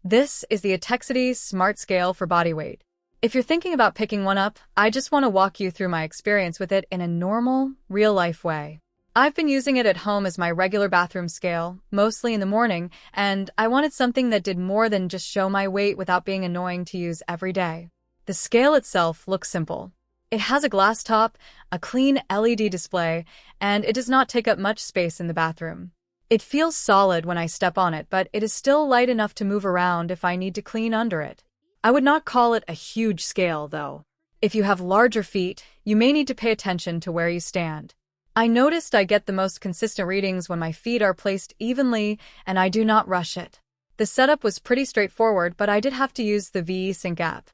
This is the Etekcity Smart Scale for body weight. If you're thinking about picking one up, I just want to walk you through my experience with it in a normal, real-life way. I've been using it at home as my regular bathroom scale, mostly in the morning, and I wanted something that did more than just show my weight without being annoying to use every day. The scale itself looks simple. It has a glass top, a clean LED display, and it does not take up much space in the bathroom. It feels solid when I step on it, but it is still light enough to move around if I need to clean under it. I would not call it a huge scale, though. If you have larger feet, you may need to pay attention to where you stand. I noticed I get the most consistent readings when my feet are placed evenly and I do not rush it. The setup was pretty straightforward, but I did have to use the vesync app.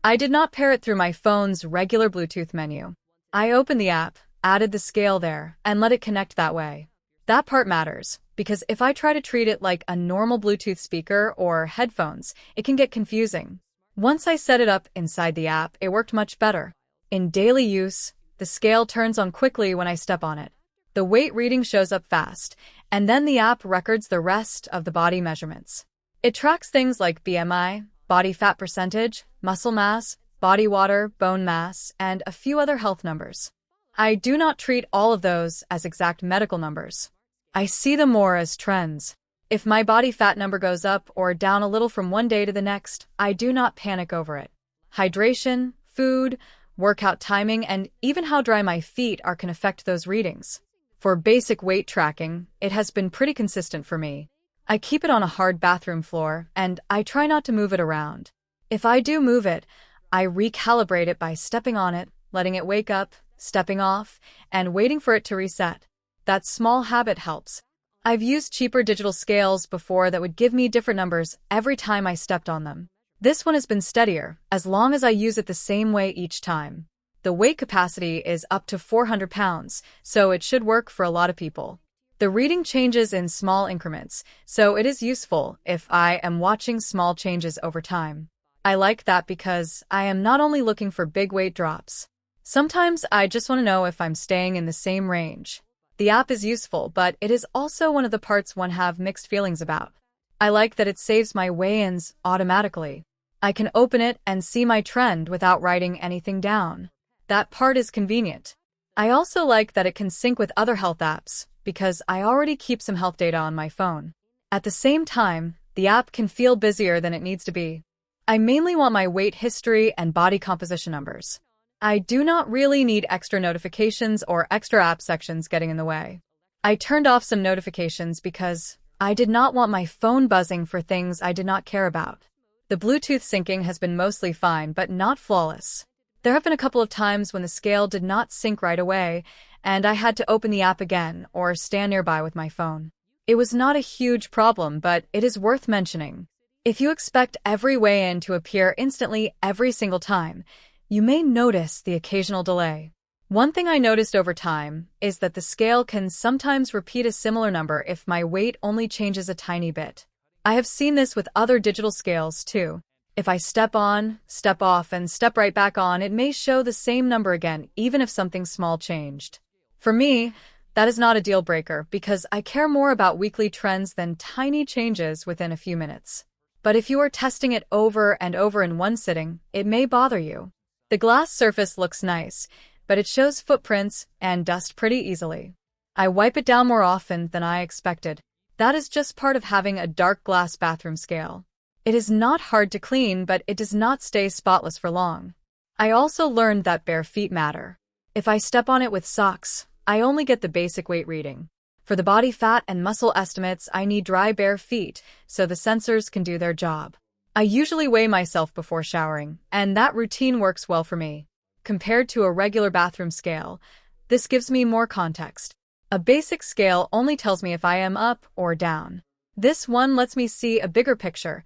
I did not pair it through my phone's regular Bluetooth menu. I opened the app, added the scale there, and let it connect that way. That part matters, because if I try to treat it like a normal Bluetooth speaker or headphones, it can get confusing. Once I set it up inside the app, it worked much better. In daily use, the scale turns on quickly when I step on it. The weight reading shows up fast, and then the app records the rest of the body measurements. It tracks things like BMI, body fat percentage, muscle mass, body water, bone mass, and a few other health numbers. I do not treat all of those as exact medical numbers. I see them more as trends. If my body fat number goes up or down a little from one day to the next, I do not panic over it. Hydration, food, workout timing, and even how dry my feet are can affect those readings. For basic weight tracking, it has been pretty consistent for me. I keep it on a hard bathroom floor, and I try not to move it around. If I do move it, I recalibrate it by stepping on it, letting it wake up, stepping off, and waiting for it to reset. That small habit helps. I've used cheaper digital scales before that would give me different numbers every time I stepped on them. This one has been steadier, as long as I use it the same way each time. The weight capacity is up to 400 pounds, so it should work for a lot of people. The reading changes in small increments, so it is useful if I am watching small changes over time. I like that because I am not only looking for big weight drops. Sometimes I just want to know if I'm staying in the same range. The app is useful, but it is also one of the parts one have mixed feelings about. I like that it saves my weigh-ins automatically. I can open it and see my trend without writing anything down. That part is convenient. I also like that it can sync with other health apps, because I already keep some health data on my phone. At the same time, the app can feel busier than it needs to be. I mainly want my weight history and body composition numbers. I do not really need extra notifications or extra app sections getting in the way. I turned off some notifications because I did not want my phone buzzing for things I did not care about. The Bluetooth syncing has been mostly fine, but not flawless. There have been a couple of times when the scale did not sync right away, and I had to open the app again or stand nearby with my phone. It was not a huge problem, but it is worth mentioning. If you expect every weigh-in to appear instantly every single time, you may notice the occasional delay. One thing I noticed over time is that the scale can sometimes repeat a similar number if my weight only changes a tiny bit. I have seen this with other digital scales too. If I step on, step off, and step right back on, it may show the same number again, even if something small changed. For me, that is not a deal breaker because I care more about weekly trends than tiny changes within a few minutes. But if you are testing it over and over in one sitting, it may bother you. The glass surface looks nice, but it shows footprints and dust pretty easily. I wipe it down more often than I expected. That is just part of having a dark glass bathroom scale. It is not hard to clean, but it does not stay spotless for long. I also learned that bare feet matter. If I step on it with socks, I only get the basic weight reading. For the body fat and muscle estimates, I need dry bare feet, so the sensors can do their job. I usually weigh myself before showering, and that routine works well for me. Compared to a regular bathroom scale, this gives me more context. A basic scale only tells me if I am up or down. This one lets me see a bigger picture,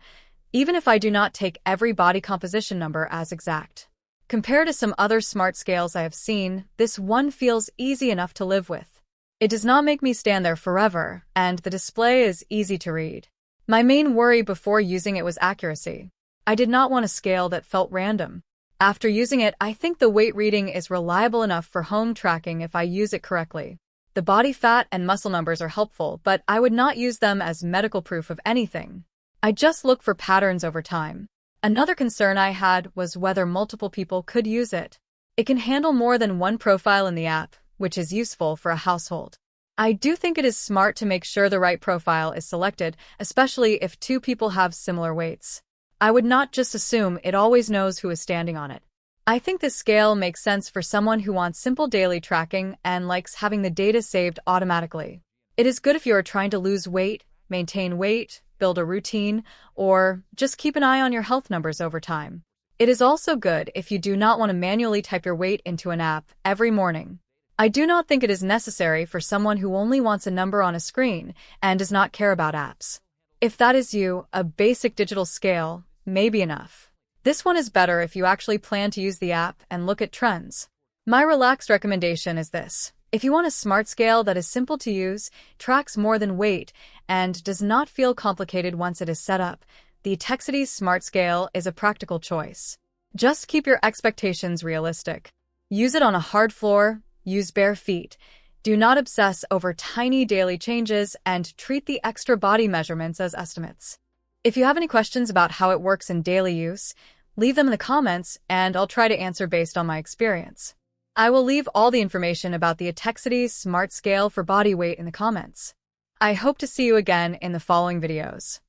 even if I do not take every body composition number as exact. Compared to some other smart scales I have seen, this one feels easy enough to live with. It does not make me stand there forever, and the display is easy to read. My main worry before using it was accuracy. I did not want a scale that felt random. After using it, I think the weight reading is reliable enough for home tracking if I use it correctly. The body fat and muscle numbers are helpful, but I would not use them as medical proof of anything. I just look for patterns over time. Another concern I had was whether multiple people could use it. It can handle more than one profile in the app, which is useful for a household. I do think it is smart to make sure the right profile is selected, especially if two people have similar weights. I would not just assume it always knows who is standing on it. I think this scale makes sense for someone who wants simple daily tracking and likes having the data saved automatically. It is good if you are trying to lose weight, maintain weight, build a routine, or just keep an eye on your health numbers over time. It is also good if you do not want to manually type your weight into an app every morning. I do not think it is necessary for someone who only wants a number on a screen and does not care about apps. If that is you, a basic digital scale may be enough. This one is better if you actually plan to use the app and look at trends. My relaxed recommendation is this. If you want a smart scale that is simple to use, tracks more than weight, and does not feel complicated once it is set up, the Etekcity Smart Scale is a practical choice. Just keep your expectations realistic. Use it on a hard floor, use bare feet. Do not obsess over tiny daily changes and treat the extra body measurements as estimates. If you have any questions about how it works in daily use, leave them in the comments and I'll try to answer based on my experience. I will leave all the information about the Etekcity Smart Scale for body weight in the comments. I hope to see you again in the following videos.